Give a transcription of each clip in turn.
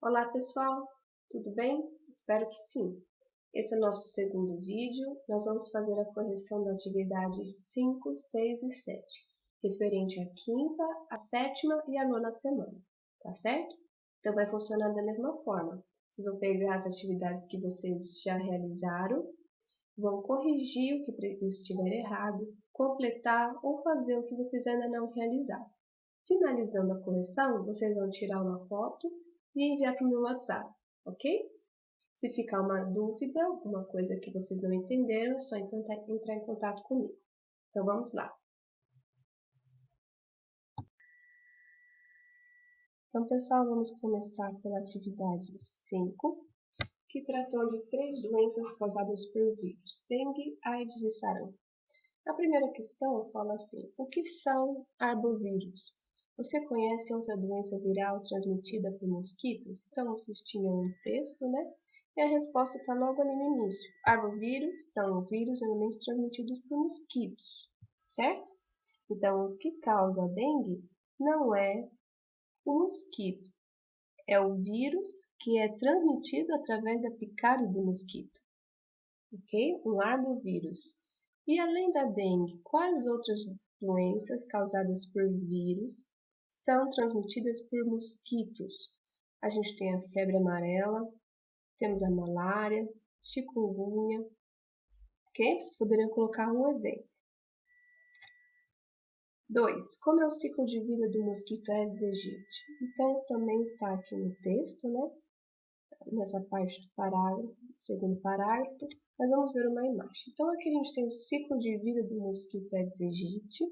Olá pessoal, tudo bem? Espero que sim. Esse é o nosso segundo vídeo. Nós vamos fazer a correção da atividade 5, 6 e 7, referente à quinta, à sétima e à nona semana, tá certo? Então vai funcionar da mesma forma. Vocês vão pegar as atividades que vocês já realizaram, vão corrigir o que estiver errado, completar ou fazer o que vocês ainda não realizaram. Finalizando a correção, vocês vão tirar uma foto e enviar para o meu WhatsApp, ok? Se ficar uma dúvida, alguma coisa que vocês não entenderam, é só entrar em contato comigo. Então vamos lá. Então, pessoal, vamos começar pela atividade 5, que tratou de 3 doenças causadas por vírus: dengue, AIDS e sarampo. A primeira questão fala assim: o que são arbovírus? Você conhece outra doença viral transmitida por mosquitos? Então, vocês tinham um texto, né? E a resposta está logo ali no início. Arbovírus são vírus normalmente transmitidos por mosquitos, certo? Então, o que causa a dengue não é o mosquito, é o vírus que é transmitido através da picada do mosquito, ok? Um arbovírus. E além da dengue, quais outras doenças causadas por vírus são transmitidas por mosquitos? A gente tem a febre amarela, temos a malária, chikungunya, ok? Vocês poderiam colocar um exemplo. 2. Como é o ciclo de vida do mosquito Aedes aegypti? Então, também está aqui no texto, né? Nessa parte do parágrafo, segundo parágrafo, nós vamos ver uma imagem. Então, aqui a gente tem o ciclo de vida do mosquito Aedes aegypti.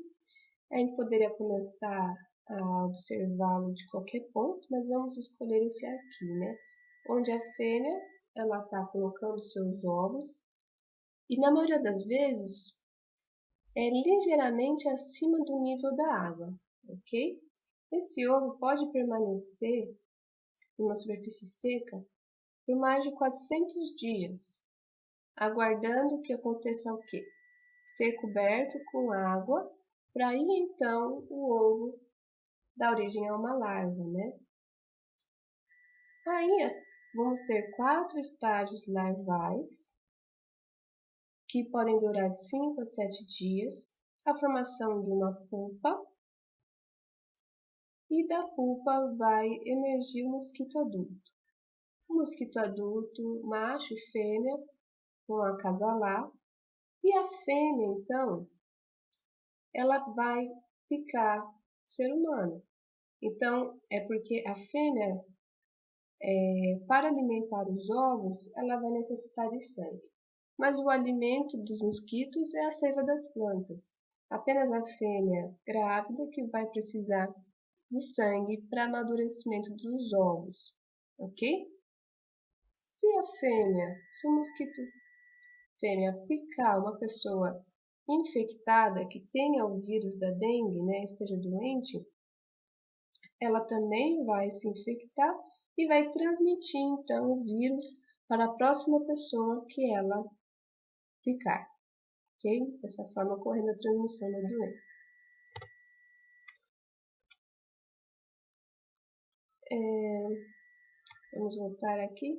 A gente poderia começar a observá-lo de qualquer ponto, mas vamos escolher esse aqui, né? Onde a fêmea, ela está colocando seus ovos, e na maioria das vezes, é ligeiramente acima do nível da água, ok? Esse ovo pode permanecer em uma superfície seca por mais de 400 dias, aguardando que aconteça o quê? Ser coberto com água, para aí então o ovo dar origem a uma larva, né? Aí vamos ter 4 estágios larvais, que podem durar de 5 a 7 dias, a formação de uma pupa, e da pupa vai emergir o mosquito adulto. O mosquito adulto, macho e fêmea, vão acasalar, e a fêmea, então, ela vai picar o ser humano. Então, é porque a fêmea, para alimentar os ovos, ela vai necessitar de sangue. Mas o alimento dos mosquitos é a seiva das plantas. Apenas a fêmea grávida que vai precisar do sangue para amadurecimento dos ovos, ok? Se o mosquito fêmea picar uma pessoa infectada que tenha o vírus da dengue, né, esteja doente, ela também vai se infectar e vai transmitir então o vírus para a próxima pessoa que ela picar, ok? Dessa forma ocorrendo a transmissão da doença. Vamos voltar aqui.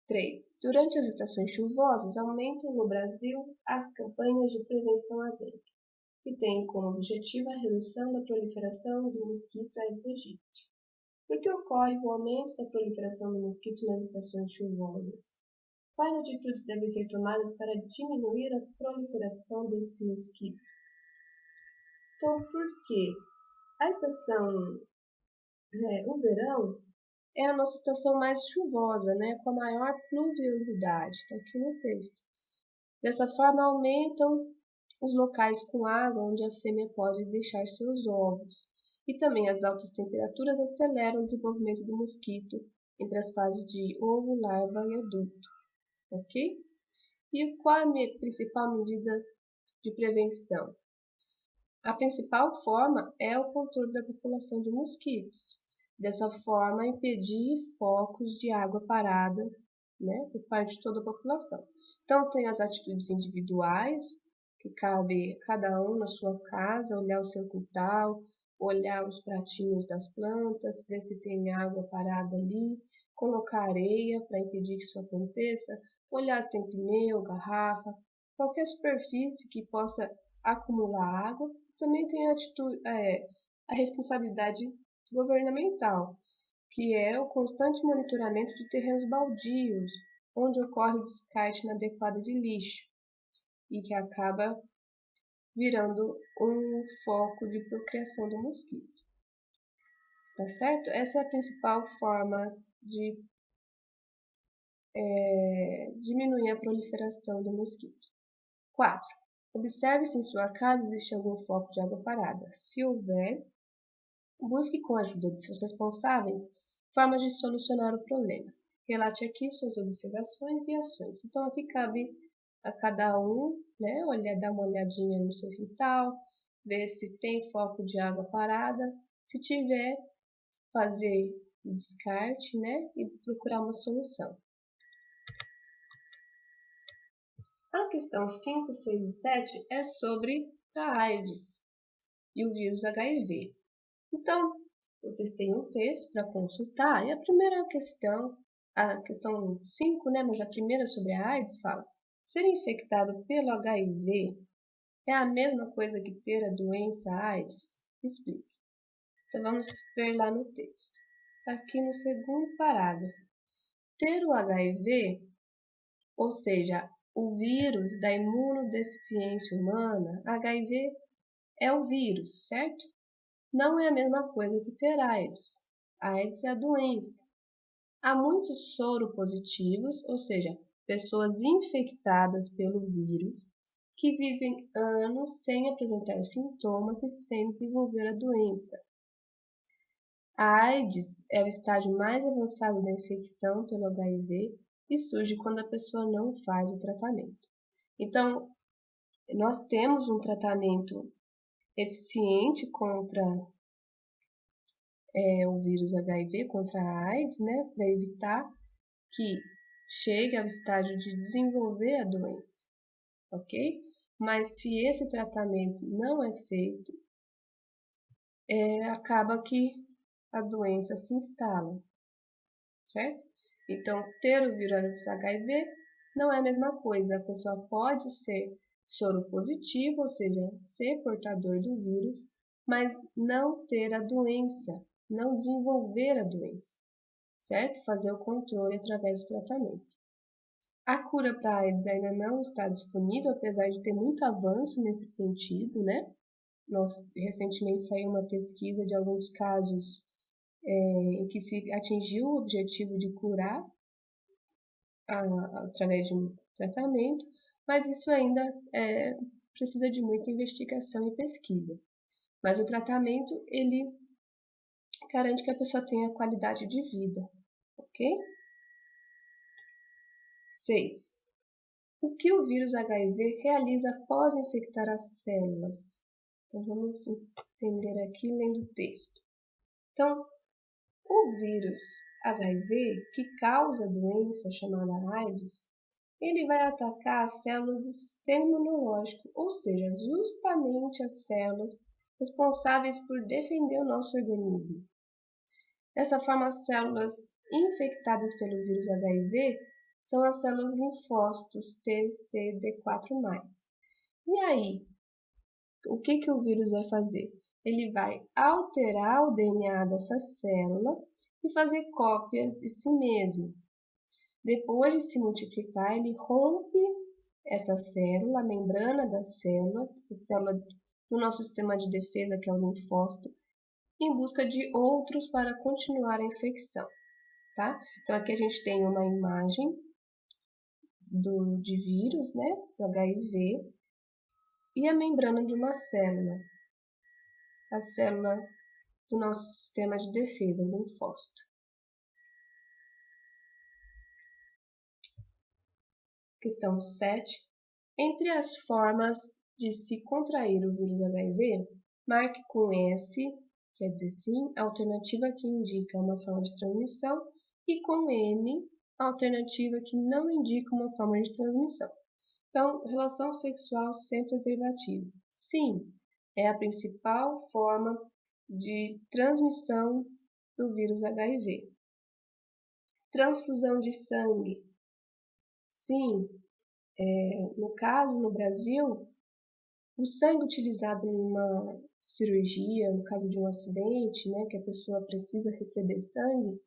3. Durante as estações chuvosas, aumentam no Brasil as campanhas de prevenção à dengue, que têm como objetivo a redução da proliferação do mosquito Aedes aegypti. Por que ocorre o aumento da proliferação do mosquito nas estações chuvosas? Quais atitudes devem ser tomadas para diminuir a proliferação desse mosquito? Então, por quê? A estação, o verão, é a nossa estação mais chuvosa, né, com a maior pluviosidade, está aqui no texto. Dessa forma, aumentam os locais com água onde a fêmea pode deixar seus ovos. E também as altas temperaturas aceleram o desenvolvimento do mosquito entre as fases de ovo, larva e adulto, ok? E qual é a principal medida de prevenção? A principal forma é o controle da população de mosquitos. Dessa forma, impedir focos de água parada, né, por parte de toda a população. Então, tem as atitudes individuais, que cabe a cada um na sua casa, olhar o seu quintal, olhar os pratinhos das plantas, ver se tem água parada ali, colocar areia para impedir que isso aconteça, olhar se tem pneu, garrafa, qualquer superfície que possa acumular água. Também tem a responsabilidade governamental, que é o constante monitoramento de terrenos baldios, onde ocorre o descarte inadequado de lixo e que acaba virando um foco de procriação do mosquito. Está certo? Essa é a principal forma de diminuir a proliferação do mosquito. 4. Observe se em sua casa existe algum foco de água parada. Se houver, busque com a ajuda de seus responsáveis formas de solucionar o problema. Relate aqui suas observações e ações. Então aqui cabe a cada um, né, dar uma olhadinha no seu quintal, ver se tem foco de água parada. Se tiver, fazer o descarte, né, e procurar uma solução. A questão 5, 6 e 7 é sobre a AIDS e o vírus HIV. Então, vocês têm um texto para consultar, e a primeira questão, a questão 5, né, mas a primeira sobre a AIDS fala: ser infectado pelo HIV é a mesma coisa que ter a doença AIDS? Explique. Então, vamos ver lá no texto. Está aqui no segundo parágrafo. Ter o HIV, ou seja, o vírus da imunodeficiência humana, HIV é o vírus, certo? Não é a mesma coisa que ter AIDS. AIDS é a doença. Há muitos soropositivos, ou seja, pessoas infectadas pelo vírus, que vivem anos sem apresentar sintomas e sem desenvolver a doença. A AIDS é o estágio mais avançado da infecção pelo HIV e surge quando a pessoa não faz o tratamento. Então, nós temos um tratamento eficiente contra o vírus HIV, contra a AIDS, né, para evitar que chegue ao estágio de desenvolver a doença, ok? Mas se esse tratamento não é feito, acaba que a doença se instala, certo? Então, ter o vírus HIV não é a mesma coisa. A pessoa pode ser soropositiva, ou seja, ser portador do vírus, mas não ter a doença, não desenvolver a doença, certo? Fazer o controle através do tratamento. A cura para a AIDS ainda não está disponível, apesar de ter muito avanço nesse sentido, né? Recentemente saiu uma pesquisa de alguns casos em que se atingiu o objetivo de curar através de um tratamento, mas isso ainda precisa de muita investigação e pesquisa. Mas o tratamento, ele garante que a pessoa tenha qualidade de vida, ok? 6. O que o vírus HIV realiza após infectar as células? Então, vamos entender aqui lendo o texto. Então, o vírus HIV, que causa a doença chamada AIDS, ele vai atacar as células do sistema imunológico, ou seja, justamente as células responsáveis por defender o nosso organismo. Dessa forma, as células infectadas pelo vírus HIV são as células linfócitos TCD4+. E aí, o que o vírus vai fazer? Ele vai alterar o DNA dessa célula e fazer cópias de si mesmo. Depois de se multiplicar, ele rompe essa célula, a membrana da célula, essa célula do nosso sistema de defesa, que é o linfócito, em busca de outros para continuar a infecção. Tá? Então, aqui a gente tem uma imagem de vírus, né, do HIV, e a membrana de uma célula, a célula do nosso sistema de defesa, o linfócito. Questão 7. Entre as formas de se contrair o vírus HIV, marque com S, quer dizer sim, a alternativa que indica uma forma de transmissão, e com M, a alternativa que não indica uma forma de transmissão. Então, relação sexual sem preservativo. Sim, é a principal forma de transmissão do vírus HIV. Transfusão de sangue. Sim, no caso, no Brasil, o sangue utilizado numa cirurgia, no caso de um acidente, né, que a pessoa precisa receber sangue,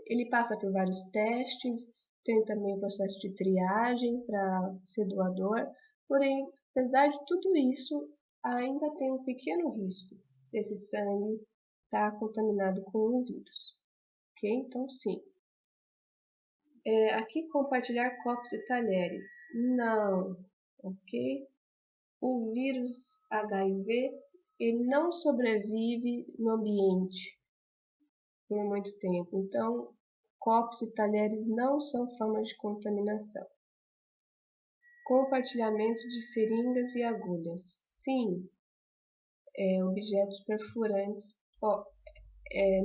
ele passa por vários testes, tem também o processo de triagem para ser doador, porém, apesar de tudo isso, ainda tem um pequeno risco desse sangue estar contaminado com o vírus. Ok? Então, sim. Aqui, compartilhar copos e talheres. Não. Ok? O vírus HIV, ele não sobrevive no ambiente por muito tempo. Então, copos e talheres não são formas de contaminação. Compartilhamento de seringas e agulhas. Sim, objetos perfurantes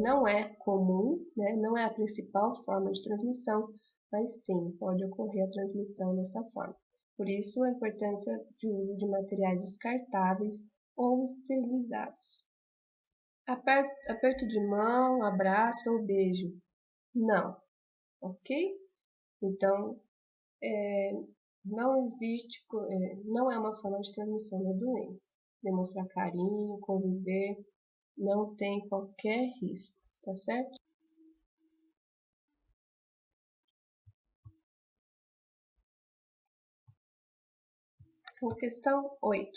não é comum, né? Não é a principal forma de transmissão, mas sim, pode ocorrer a transmissão dessa forma. Por isso, a importância de uso de materiais descartáveis ou esterilizados. Aperto de mão, abraço ou beijo. Não, ok? Então, não existe, não é uma forma de transmissão da doença. Demonstrar carinho, conviver, não tem qualquer risco, tá certo? Então, questão 8,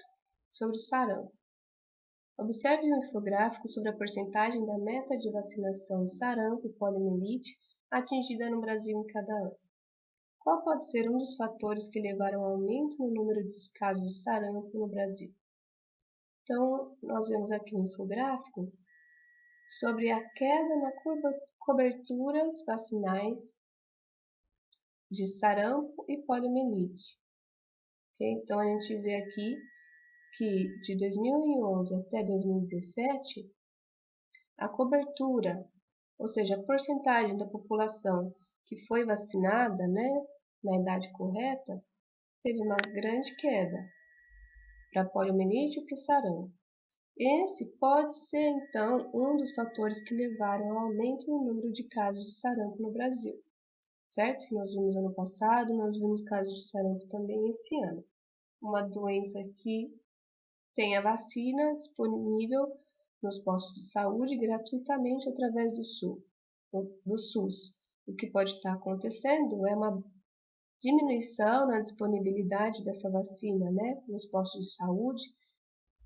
sobre o sarampo. Observe um infográfico sobre a porcentagem da meta de vacinação de sarampo e poliomielite atingida no Brasil em cada ano. Qual pode ser um dos fatores que levaram ao aumento no número de casos de sarampo no Brasil? Então, nós vemos aqui um infográfico sobre a queda na coberturas vacinais de sarampo e poliomielite. Okay? Então, a gente vê aqui que de 2011 até 2017, a cobertura, ou seja, a porcentagem da população que foi vacinada, né, na idade correta, teve uma grande queda para a poliomielite e para o sarampo. Esse pode ser, então, um dos fatores que levaram ao aumento no número de casos de sarampo no Brasil. Certo? Que nós vimos ano passado, nós vimos casos de sarampo também esse ano. Uma doença que tem a vacina disponível nos postos de saúde gratuitamente através do SUS. O que pode estar acontecendo é uma diminuição na disponibilidade dessa vacina, né, nos postos de saúde,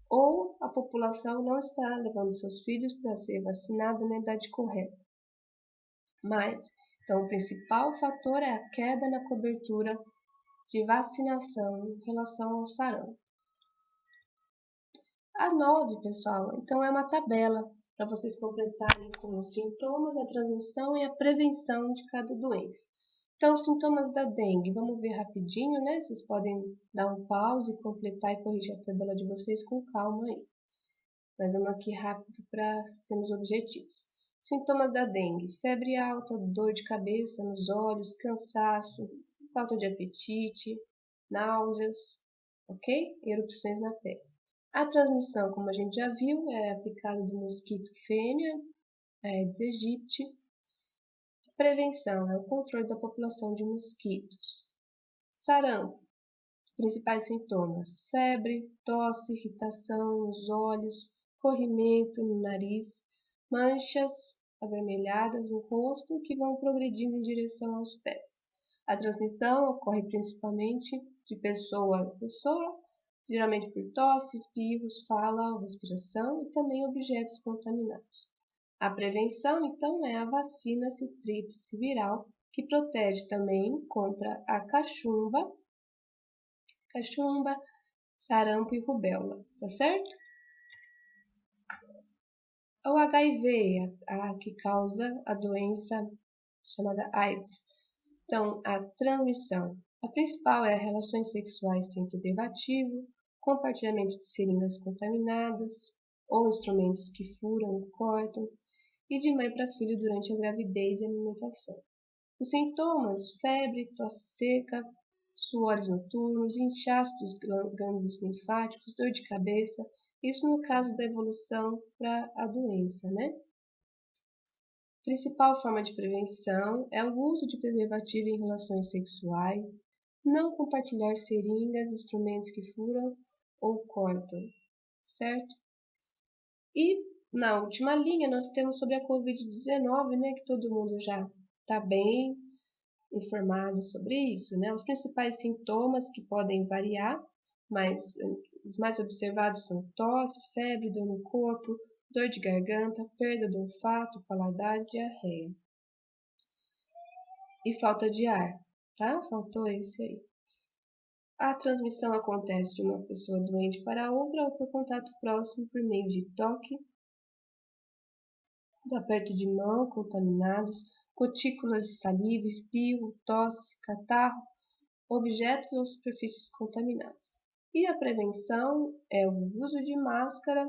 ou a população não está levando seus filhos para ser vacinada na idade correta. Mas, então, o principal fator é a queda na cobertura de vacinação em relação ao sarampo. A 9, pessoal, então é uma tabela para vocês completarem com os sintomas, a transmissão e a prevenção de cada doença. Então, sintomas da dengue, vamos ver rapidinho, né? Vocês podem dar um pause, completar e corrigir a tabela de vocês com calma aí. Mas vamos aqui rápido para sermos objetivos. Sintomas da dengue: febre alta, dor de cabeça nos olhos, cansaço, falta de apetite, náuseas, ok? Erupções na pele. A transmissão, como a gente já viu, é aplicada do mosquito fêmea, Aedes aegypti. Prevenção é o controle da população de mosquitos. Sarampo. Principais sintomas: febre, tosse, irritação nos olhos, corrimento no nariz, manchas avermelhadas no rosto que vão progredindo em direção aos pés. A transmissão ocorre principalmente de pessoa a pessoa, geralmente por tosse, espirros, fala ou respiração e também objetos contaminados. A prevenção, então, é a vacina tríplice viral, que protege também contra a cachumba, sarampo e rubéola, tá certo? O HIV, que causa a doença chamada AIDS. Então, a transmissão. A principal é relações sexuais sem preservativo, compartilhamento de seringas contaminadas ou instrumentos que furam ou cortam, e de mãe para filho durante a gravidez e a alimentação. Os sintomas: febre, tosse seca, suores noturnos, inchaço dos gânglios linfáticos, dor de cabeça, isso no caso da evolução para a doença, né? Principal forma de prevenção é o uso de preservativo em relações sexuais, não compartilhar seringas, instrumentos que furam ou cortam, certo? E na última linha nós temos sobre a Covid-19, né, que todo mundo já está bem informado sobre isso, né? Os principais sintomas que podem variar, mas os mais observados são tosse, febre, dor no corpo, dor de garganta, perda do olfato, paladar, diarreia e falta de ar, tá? Faltou esse aí. A transmissão acontece de uma pessoa doente para outra ou por contato próximo por meio de toque, do aperto de mão, contaminados, gotículas de saliva, espirro, tosse, catarro, objetos ou superfícies contaminadas. E a prevenção é o uso de máscara,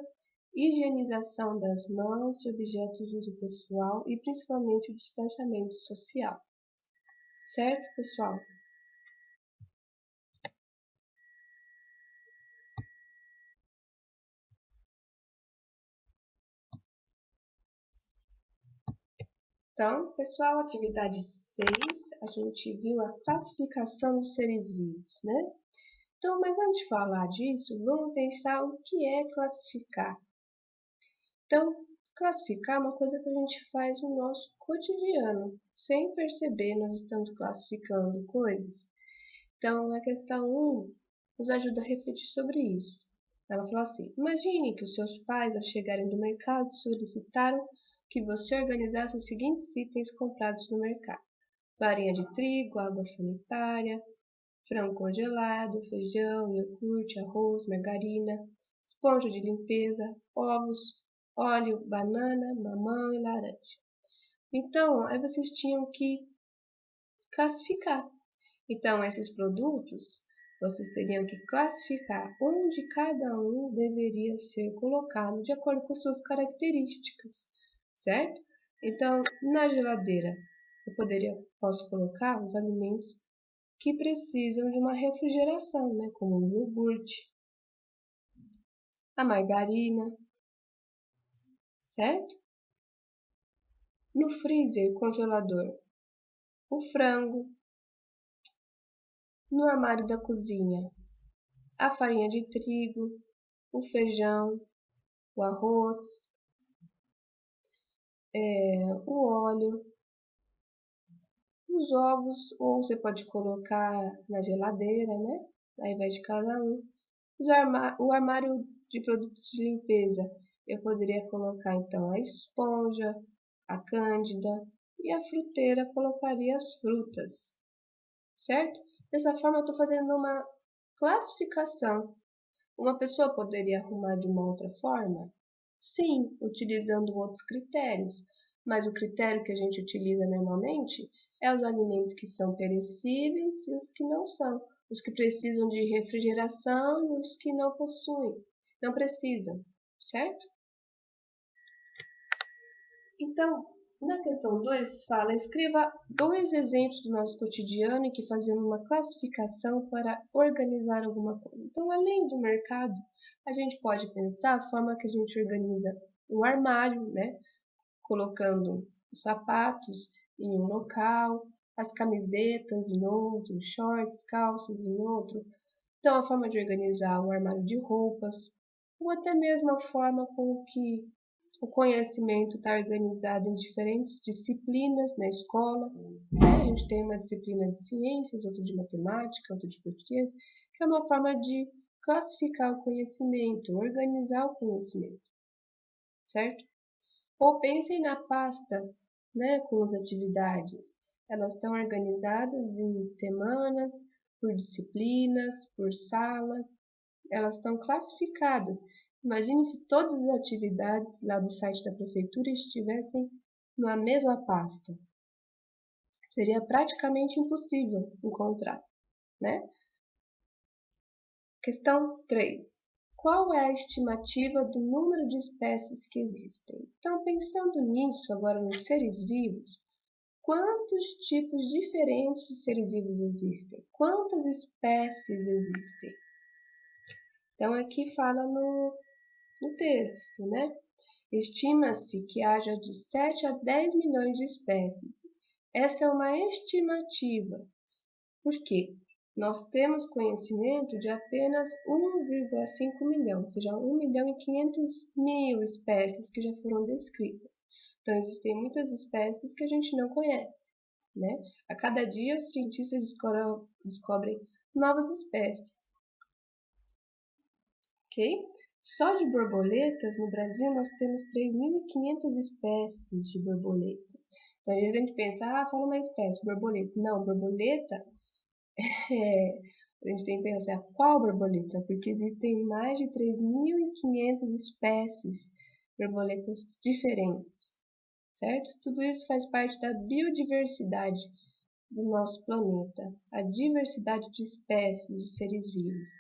higienização das mãos e objetos de uso pessoal e principalmente o distanciamento social. Certo, pessoal? Então, pessoal, atividade 6, a gente viu a classificação dos seres vivos, né? Então, mas antes de falar disso, vamos pensar o que é classificar. Então, classificar é uma coisa que a gente faz no nosso cotidiano, sem perceber, nós estamos classificando coisas. Então, a questão 1 nos ajuda a refletir sobre isso. Ela fala assim: imagine que os seus pais, ao chegarem do mercado, solicitaram que você organizasse os seguintes itens comprados no mercado: farinha de trigo, água sanitária, frango congelado, feijão, iogurte, arroz, margarina, esponja de limpeza, ovos, óleo, banana, mamão e laranja. Então, aí vocês tinham que classificar. Então, esses produtos, vocês teriam que classificar onde cada um deveria ser colocado de acordo com suas características, certo? Então, na geladeira, posso colocar os alimentos que precisam de uma refrigeração, né? Como o iogurte, a margarina, certo? No freezer, congelador, o frango. No armário da cozinha, a farinha de trigo, o feijão, o arroz, o óleo, os ovos, ou você pode colocar na geladeira, né? Aí vai de cada um. O armário de produtos de limpeza, eu poderia colocar então a esponja, a cândida e a fruteira colocaria as frutas, certo? Dessa forma eu estou fazendo uma classificação. Uma pessoa poderia arrumar de uma outra forma? Sim, utilizando outros critérios, mas o critério que a gente utiliza normalmente é os alimentos que são perecíveis e os que não são, os que precisam de refrigeração e os que não possuem, não precisam, certo? Então, na questão 2 fala, escreva 2 exemplos do nosso cotidiano em que fazemos uma classificação para organizar alguma coisa. Então, além do mercado, a gente pode pensar a forma que a gente organiza um armário, né? Colocando os sapatos em um local, as camisetas em outro, shorts, calças em outro. Então, a forma de organizar um armário de roupas, ou até mesmo a forma com que o conhecimento está organizado em diferentes disciplinas na escola, né? A gente tem uma disciplina de ciências, outra de matemática, outra de português, que é uma forma de classificar o conhecimento, organizar o conhecimento, certo? Ou pensem na pasta, né, com as atividades. Elas estão organizadas em semanas, por disciplinas, por sala, elas estão classificadas. Imagine se todas as atividades lá do site da prefeitura estivessem na mesma pasta. Seria praticamente impossível encontrar, né? Questão 3. Qual é a estimativa do número de espécies que existem? Então, pensando nisso agora nos seres vivos, quantos tipos diferentes de seres vivos existem? Quantas espécies existem? Então, aqui fala no texto, né? Estima-se que haja de 7 a 10 milhões de espécies. Essa é uma estimativa, porque nós temos conhecimento de apenas 1,5 milhão, ou seja, 1 milhão e 500 mil espécies que já foram descritas. Então, existem muitas espécies que a gente não conhece, né? A cada dia, os cientistas descobrem novas espécies, ok? Só de borboletas, no Brasil, nós temos 3.500 espécies de borboletas. Então, às vezes a gente pensa, fala uma espécie, borboleta. Não, borboleta, a gente tem que pensar qual borboleta, porque existem mais de 3.500 espécies de borboletas diferentes, certo? Tudo isso faz parte da biodiversidade do nosso planeta, a diversidade de espécies de seres vivos.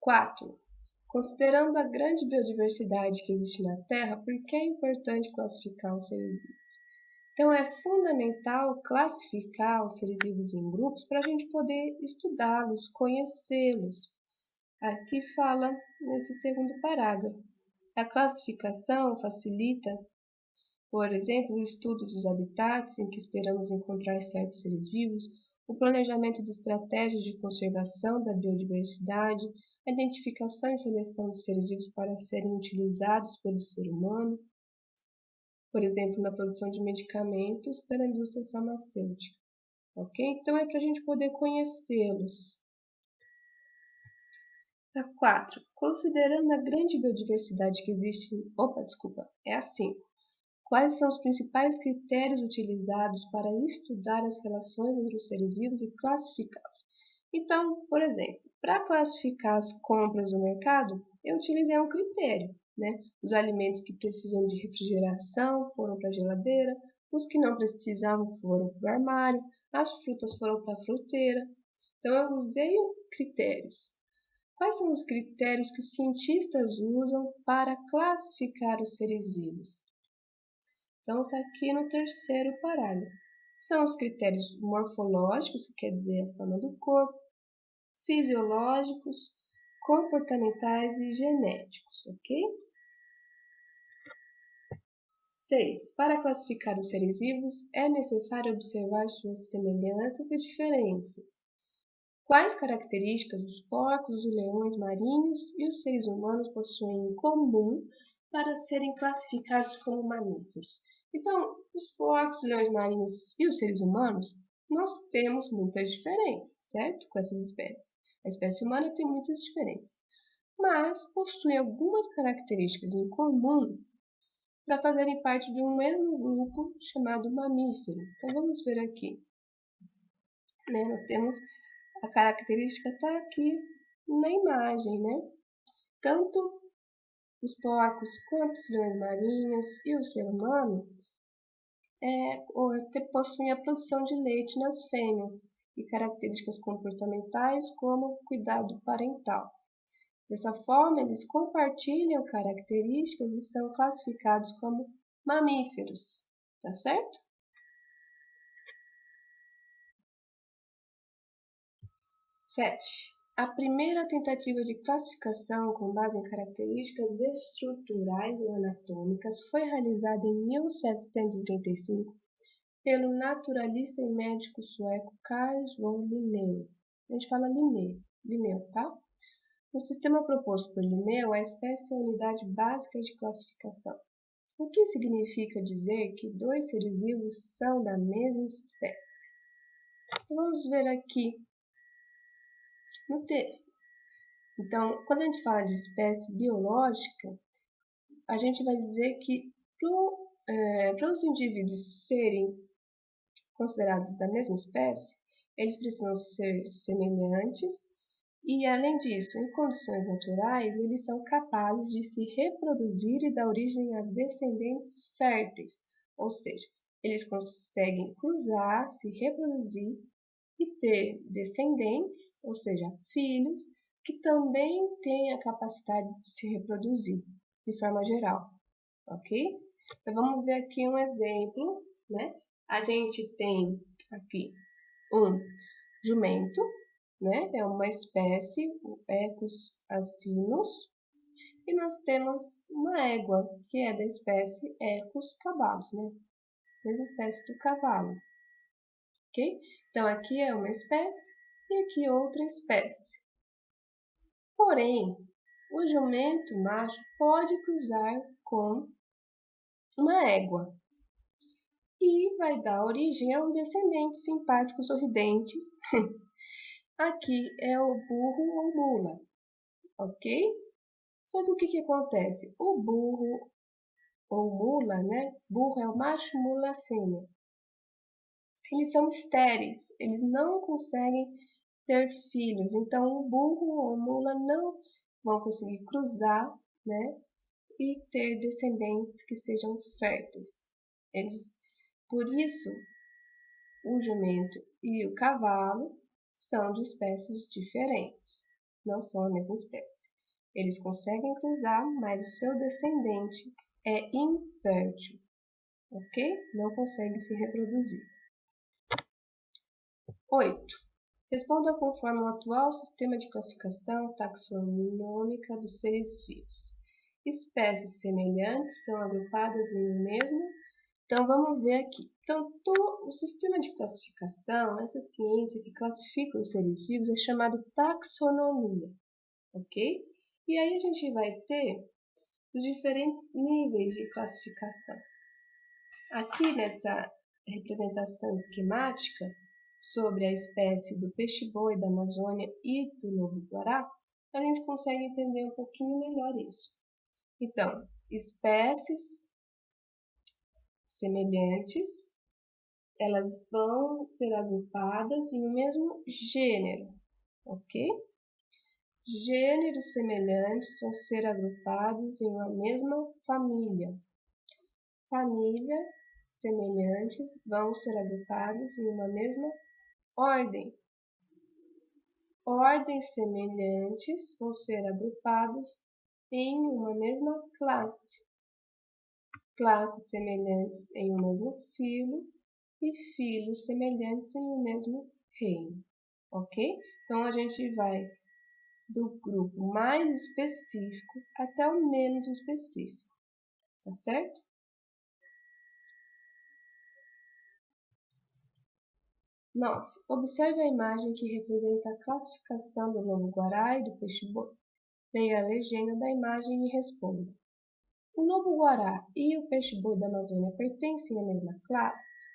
4. Considerando a grande biodiversidade que existe na Terra, por que é importante classificar os seres vivos? Então, é fundamental classificar os seres vivos em grupos para a gente poder estudá-los, conhecê-los. Aqui fala nesse segundo parágrafo. A classificação facilita, por exemplo, o estudo dos habitats em que esperamos encontrar certos seres vivos, o planejamento de estratégias de conservação da biodiversidade, a identificação e seleção de seres vivos para serem utilizados pelo ser humano, por exemplo, na produção de medicamentos pela indústria farmacêutica. Ok? Então, é para a gente poder conhecê-los. 4. Considerando a grande biodiversidade que existe... é a 5. Quais são os principais critérios utilizados para estudar as relações entre os seres vivos e classificá-los? Então, por exemplo, para classificar as compras do mercado, eu utilizei um critério, né? Os alimentos que precisam de refrigeração foram para a geladeira, os que não precisavam foram para o armário, as frutas foram para a fruteira. Então, eu usei critérios. Quais são os critérios que os cientistas usam para classificar os seres vivos? Então, está aqui no terceiro parágrafo. São os critérios morfológicos, que quer dizer a forma do corpo, fisiológicos, comportamentais e genéticos, ok? 6. Para classificar os seres vivos, é necessário observar suas semelhanças e diferenças. Quais características os porcos, os leões marinhos e os seres humanos possuem em comum para serem classificados como mamíferos? Então, os porcos, os leões marinhos e os seres humanos, nós temos muitas diferenças, certo? Com essas espécies. A espécie humana tem muitas diferenças, mas possui algumas características em comum para fazerem parte de um mesmo grupo chamado mamífero. Então, vamos ver aqui. Nós temos a característica está aqui na imagem, né? Tanto os porcos quanto os leões marinhos e o ser humano possuem a produção de leite nas fêmeas e características comportamentais como cuidado parental. Dessa forma, eles compartilham características e são classificados como mamíferos, tá certo? 7. A primeira tentativa de classificação com base em características estruturais ou anatômicas foi realizada em 1735 pelo naturalista e médico sueco Carl von Linné. A gente fala Linné, tá? No sistema proposto por Linné, a espécie é a unidade básica de classificação. O que significa dizer que dois seres vivos são da mesma espécie? Então, vamos ver aqui no texto. Então, quando a gente fala de espécie biológica, a gente vai dizer que para os indivíduos serem considerados da mesma espécie, eles precisam ser semelhantes e, além disso, em condições naturais, eles são capazes de se reproduzir e dar origem a descendentes férteis, ou seja, eles conseguem cruzar, se reproduzir e ter descendentes, ou seja, filhos, que também têm a capacidade de se reproduzir de forma geral, ok? Então, vamos ver aqui um exemplo, né? A gente tem aqui um jumento, né? É uma espécie, o Equus asinus, e nós temos uma égua, que é da espécie Equus cavalos, né? Mesma espécie do cavalo, ok? Então, aqui é uma espécie e aqui outra espécie. Porém, o jumento macho pode cruzar com uma égua e vai dar origem a um descendente simpático sorridente. Aqui é o burro ou mula, ok? Só que o que acontece? O burro ou mula, né? Burro é o macho, mula é a fêmea. Eles são estéreis, eles não conseguem ter filhos. Então, o burro ou mula não vão conseguir cruzar, né? E ter descendentes que sejam férteis. Por isso, o jumento e o cavalo são de espécies diferentes, não são a mesma espécie. Eles conseguem cruzar, mas o seu descendente é infértil, ok? Não consegue se reproduzir. 8. Responda conforme o atual sistema de classificação taxonômica dos seres vivos. Espécies semelhantes são agrupadas em um mesmo. Então, vamos ver aqui. Então, o sistema de classificação, essa ciência que classifica os seres vivos, é chamado taxonomia, ok? E aí a gente vai ter os diferentes níveis de classificação. Aqui nessa representação esquemática sobre a espécie do peixe-boi da Amazônia e do lobo-guará, a gente consegue entender um pouquinho melhor isso. Então, espécies semelhantes, elas vão ser agrupadas em um mesmo gênero, ok? Gêneros semelhantes vão ser agrupados em uma mesma família. Família semelhantes vão ser agrupados em uma mesma ordem. Ordens semelhantes vão ser agrupados em uma mesma classe. Classes semelhantes em um mesmo filo e filos semelhantes em um mesmo reino, ok? Então, a gente vai do grupo mais específico até o menos específico, tá certo? Nove. Observe a imagem que representa a classificação do lobo-guará e do peixe-boi. Leia a legenda da imagem e responda. O lobo-guará e o peixe-boi da Amazônia pertencem à mesma classe?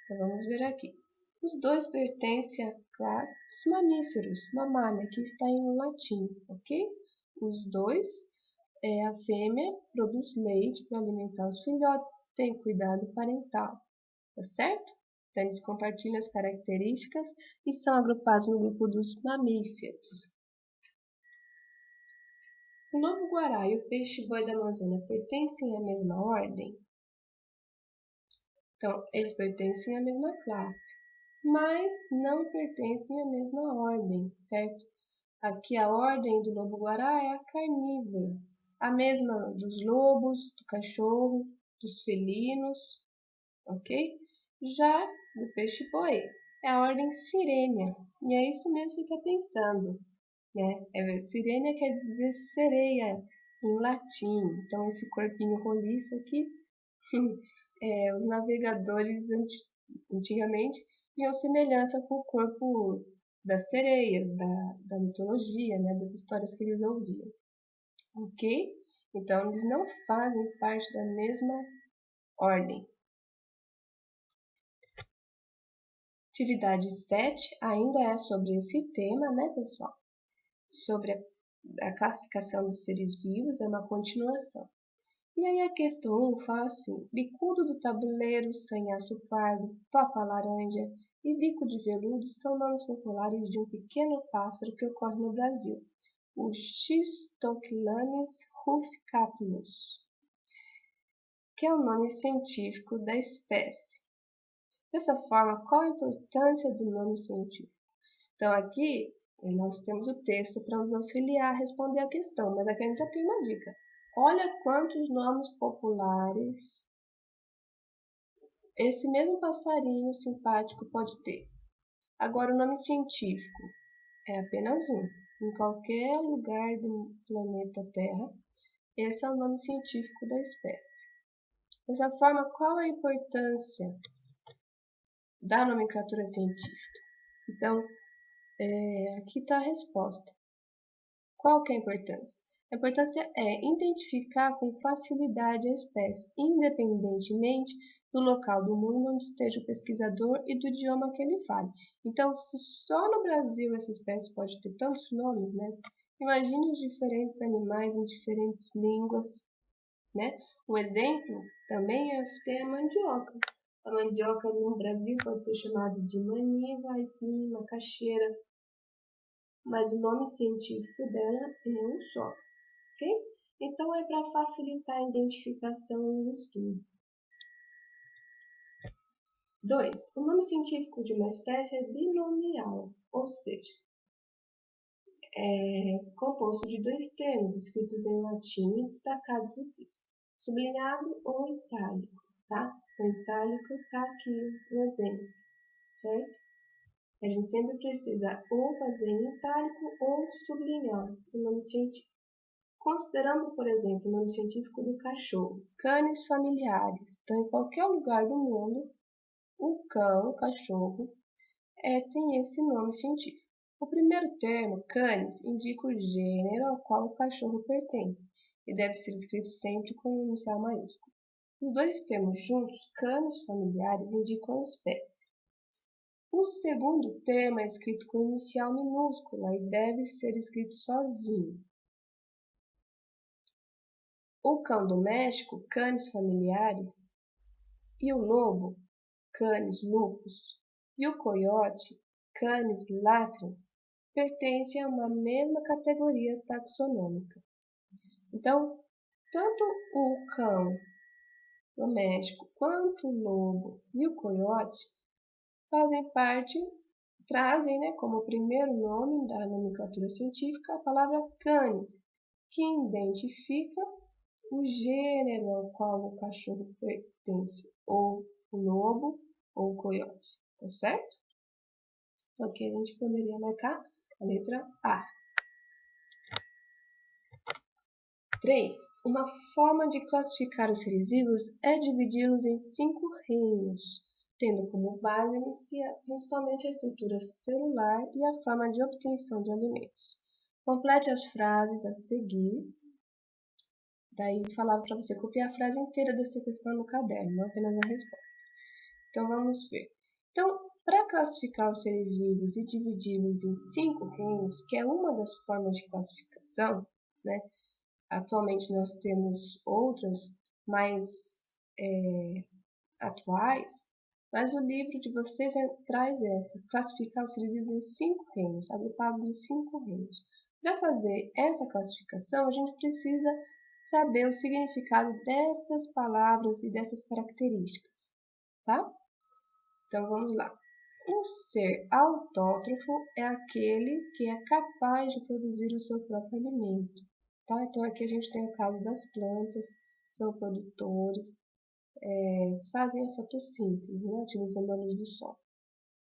Então, vamos ver aqui. Os dois pertencem à classe dos mamíferos, mamália, que está em latim, ok? Os dois, a fêmea produz leite para alimentar os filhotes, tem cuidado parental, tá certo? Então, eles compartilham as características e são agrupados no grupo dos mamíferos. O lobo-guará e o peixe-boi da Amazônia pertencem à mesma ordem? Então, eles pertencem à mesma classe, mas não pertencem à mesma ordem, certo? Aqui a ordem do lobo-guará é a carnívora, a mesma dos lobos, do cachorro, dos felinos, ok? Já do peixe-boi é a ordem sirênia, e é isso mesmo que você está pensando, né? Sirênia quer dizer sereia em latim, então esse corpinho roliço aqui, os navegadores antigamente tinham semelhança com o corpo das sereias, da mitologia, né, das histórias que eles ouviam, ok? Então eles não fazem parte da mesma ordem. Atividade 7 ainda é sobre esse tema, né, pessoal? Sobre a classificação dos seres vivos, é uma continuação. E aí a questão 1 fala assim: bicudo do tabuleiro, sanhaço pardo, papa laranja e bico de veludo são nomes populares de um pequeno pássaro que ocorre no Brasil, o Schistoclamis ruficapillus, que é o nome científico da espécie. Dessa forma, qual a importância do nome científico? Então, aqui nós temos o texto para nos auxiliar a responder a questão, mas aqui a gente já tem uma dica. Olha quantos nomes populares esse mesmo passarinho simpático pode ter. Agora, o nome científico. é apenas um. Em qualquer lugar do planeta Terra, esse é o nome científico da espécie. Dessa forma, qual a importância da nomenclatura científica? Então, aqui está a resposta. Qual que é a importância? A importância é identificar com facilidade a espécie, independentemente do local do mundo onde esteja o pesquisador e do idioma que ele fale. Então, se só no Brasil essa espécie pode ter tantos nomes, né? Imagine os diferentes animais em diferentes línguas, né? Um exemplo também tem a mandioca. A mandioca no Brasil pode ser chamada de maniva, aipim, macaxeira, mas o nome científico dela é um só, ok? Então é para facilitar a identificação e o estudo. 2. O nome científico de uma espécie é binomial, ou seja, é composto de dois termos escritos em latim e destacados no texto, sublinhado ou itálico, tá? O itálico está aqui no exemplo, certo? A gente sempre precisa ou fazer em itálico ou sublinhar o nome científico. Considerando, por exemplo, o nome científico do cachorro, Canis familiaris. Então, em qualquer lugar do mundo, o cão, o cachorro, tem esse nome científico. O primeiro termo, canis, indica o gênero ao qual o cachorro pertence e deve ser escrito sempre com um inicial maiúsculo. Os dois termos juntos, canis familiares, indicam a espécie. O segundo termo é escrito com inicial minúscula e deve ser escrito sozinho. O cão doméstico, Canis familiaris, e o lobo, Canis lupus, e o coiote, Canis latrans, pertencem a uma mesma categoria taxonômica. Então, tanto o cão doméstico quanto o lobo e o coiote trazem, né, como primeiro nome da nomenclatura científica a palavra canis, que identifica o gênero ao qual o cachorro pertence, ou o lobo ou o coiote, tá certo? Então aqui a gente poderia marcar a letra A. 3. Uma forma de classificar os seres vivos é dividi-los em 5 reinos, tendo como base principalmente a estrutura celular e a forma de obtenção de alimentos. Complete as frases a seguir. Daí falava para você copiar a frase inteira dessa questão no caderno, não apenas a resposta. Então vamos ver. Então, para classificar os seres vivos e dividi-los em 5 reinos, que é uma das formas de classificação, né? Atualmente nós temos outras mais atuais, mas o livro de vocês traz essa, classificar os seres vivos em 5 reinos, agrupados em 5 reinos. Para fazer essa classificação, a gente precisa saber o significado dessas palavras e dessas características, tá? Então vamos lá. Um ser autótrofo é aquele que é capaz de produzir o seu próprio alimento, tá? Então aqui a gente tem o caso das plantas, são produtores, fazem a fotossíntese, né, utilizando a luz do sol.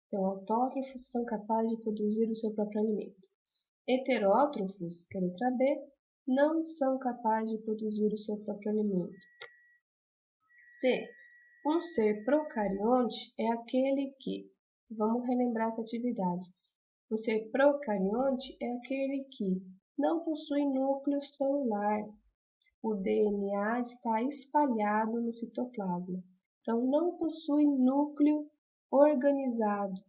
Então, autótrofos são capazes de produzir o seu próprio alimento. Heterótrofos, que é a letra B, não são capazes de produzir o seu próprio alimento. C. Um ser procarionte é aquele que, vamos relembrar essa atividade, o ser procarionte é aquele que não possui núcleo celular. O DNA está espalhado no citoplasma, então não possui núcleo organizado,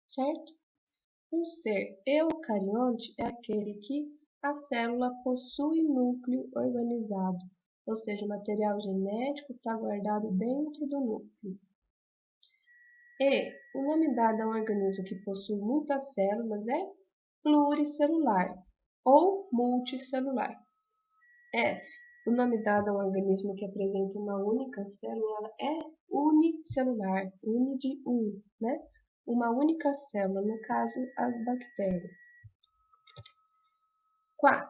certo? Um ser eucarionte é aquele que a célula possui núcleo organizado, ou seja, o material genético está guardado dentro do núcleo. E o nome dado a um organismo que possui muitas células é pluricelular ou multicelular. F. O nome dado a um organismo que apresenta uma única célula é unicelular, uni de um, né? Uma única célula, no caso, as bactérias. 4.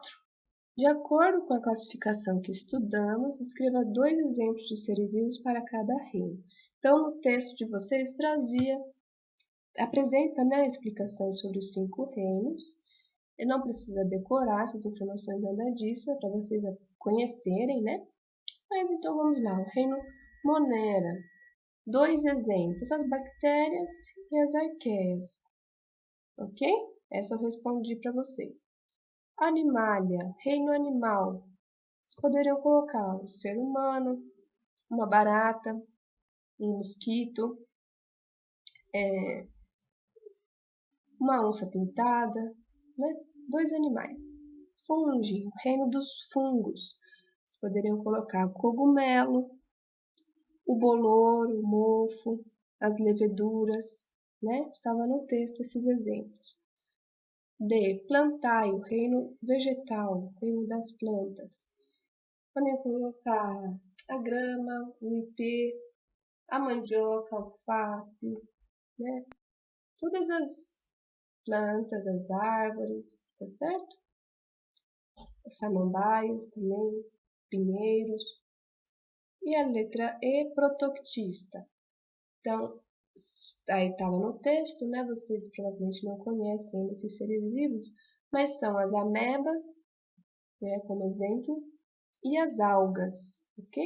De acordo com a classificação que estudamos, escreva 2 exemplos de seres vivos para cada reino. Então, o texto de vocês apresenta, né, a explicação sobre os 5 reinos. E não precisa decorar essas informações, nada disso, é para vocês conhecerem, né? Mas então vamos lá, o reino Monera. 2 exemplos, as bactérias e as arqueias. Ok? Essa eu respondi para vocês. Animalia, reino animal. Vocês poderiam colocar um ser humano, uma barata, um mosquito, uma onça pintada, né? 2 animais. Fungi, o reino dos fungos. Vocês poderiam colocar o cogumelo, o bolor, o mofo, as leveduras, né? Estava no texto esses exemplos. D. Plantae, o reino vegetal, o reino das plantas. Podem colocar a grama, o ipê, a mandioca, a alface, né? Todas as plantas, as árvores, tá certo? Os samambaias também, pinheiros. E a letra E, protoctista. Então, aí estava no texto, né? Vocês provavelmente não conhecem ainda esses seres vivos, mas são as amebas, né, como exemplo, e as algas, ok?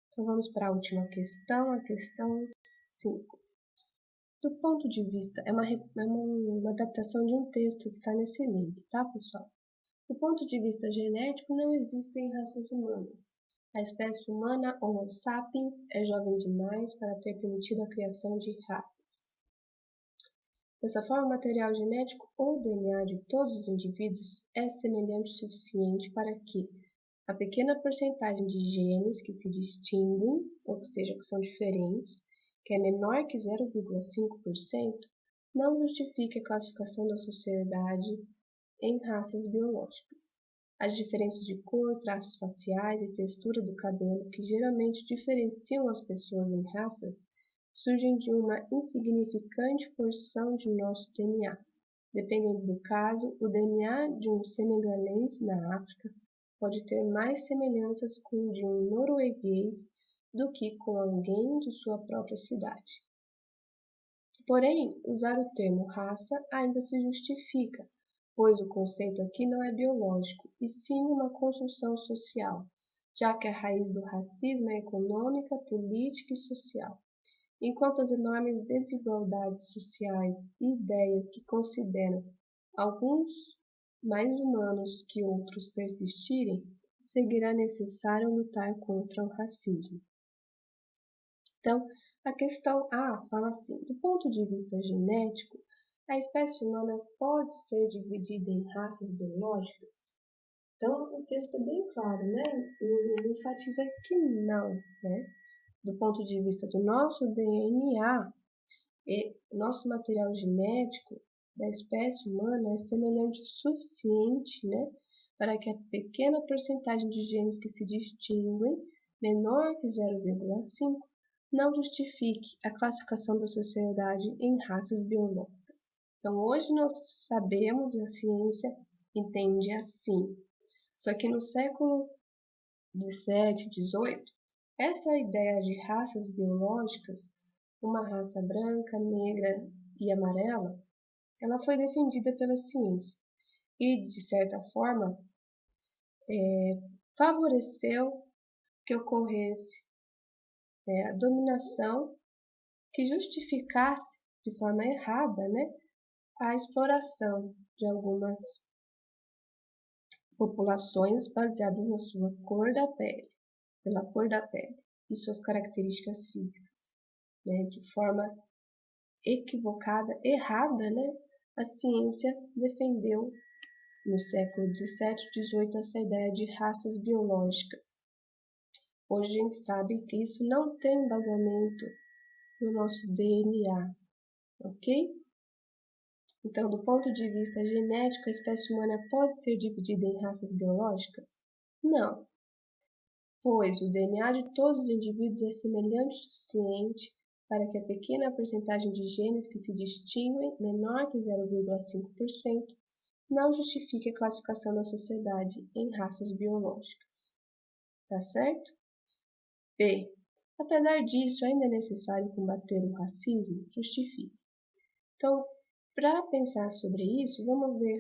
Então vamos para a última questão, a questão 5. Do ponto de vista, é uma adaptação de um texto que está nesse link, tá, pessoal? Do ponto de vista genético, não existem raças humanas. A espécie humana Homo sapiens é jovem demais para ter permitido a criação de raças. Dessa forma, o material genético ou DNA de todos os indivíduos é semelhante o suficiente para que a pequena porcentagem de genes que se distinguem, ou seja, que são diferentes, que é menor que 0,5%, não justifique a classificação da sociedade em raças biológicas. As diferenças de cor, traços faciais e textura do cabelo que geralmente diferenciam as pessoas em raças surgem de uma insignificante porção de nosso DNA. Dependendo do caso, o DNA de um senegalês na África pode ter mais semelhanças com o de um norueguês do que com alguém de sua própria cidade. Porém, usar o termo raça ainda se justifica, pois o conceito aqui não é biológico, e sim uma construção social, já que a raiz do racismo é econômica, política e social. Enquanto as enormes desigualdades sociais e ideias que consideram alguns mais humanos que outros persistirem, seguirá necessário lutar contra o racismo. Então, a questão A fala assim: do ponto de vista genético, a espécie humana pode ser dividida em raças biológicas? Então, o texto é bem claro, né? Ele enfatiza que não, né? Do ponto de vista do nosso DNA, nosso material genético da espécie humana é semelhante o suficiente, né, para que a pequena porcentagem de genes que se distinguem, menor que 0,5, não justifique a classificação da sociedade em raças biológicas. Então, hoje nós sabemos, a ciência entende assim. Só que no século XVII, XVIII, essa ideia de raças biológicas, uma raça branca, negra e amarela, ela foi defendida pela ciência e, de certa forma, favoreceu que ocorresse a dominação que justificasse de forma errada, né, a exploração de algumas populações baseadas na sua cor da pele, pela cor da pele e suas características físicas, né, de forma equivocada, errada, né, a ciência defendeu no século XVII e XVIII essa ideia de raças biológicas. Hoje a gente sabe que isso não tem embasamento no nosso DNA, ok? Então, do ponto de vista genético, a espécie humana pode ser dividida em raças biológicas? Não, pois o DNA de todos os indivíduos é semelhante o suficiente para que a pequena porcentagem de genes que se distinguem, menor que 0,5%, não justifique a classificação da sociedade em raças biológicas. Tá certo? B. Apesar disso, ainda é necessário combater o racismo, justifica. Então, para pensar sobre isso, vamos ver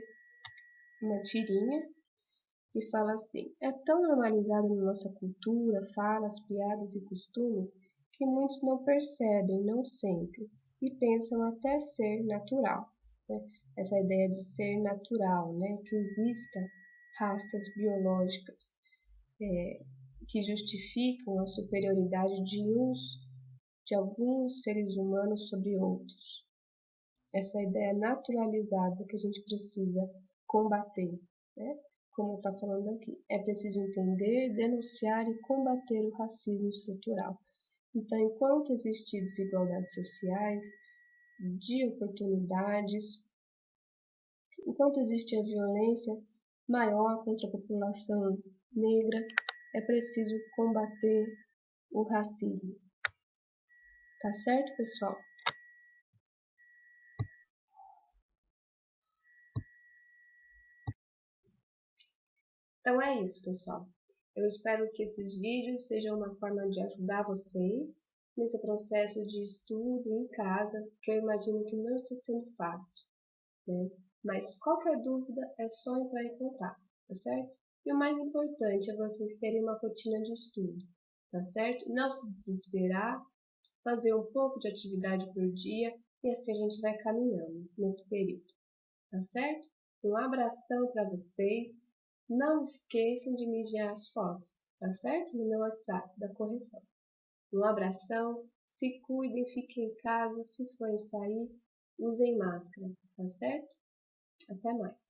uma tirinha que fala assim: é tão normalizado na nossa cultura, falas, piadas e costumes que muitos não percebem, não sentem e pensam até ser natural. Né? Essa ideia de ser natural, né? Que exista raças biológicas que justificam a superioridade de alguns seres humanos sobre outros. Essa ideia naturalizada que a gente precisa combater, né? Como está falando aqui. É preciso entender, denunciar e combater o racismo estrutural. Então, enquanto existir desigualdades sociais, de oportunidades, enquanto existe a violência maior contra a população negra, é preciso combater o racismo. Tá certo, pessoal? Então é isso, pessoal. Eu espero que esses vídeos sejam uma forma de ajudar vocês nesse processo de estudo em casa, que eu imagino que não está sendo fácil, né? Mas qualquer dúvida é só entrar em contato, tá certo? E o mais importante é vocês terem uma rotina de estudo, tá certo? Não se desesperar, fazer um pouco de atividade por dia e assim a gente vai caminhando nesse período, tá certo? Um abração para vocês. Não esqueçam de me enviar as fotos, tá certo? No meu WhatsApp da correção. Um abração, se cuidem, fiquem em casa, se forem sair, usem máscara, tá certo? Até mais.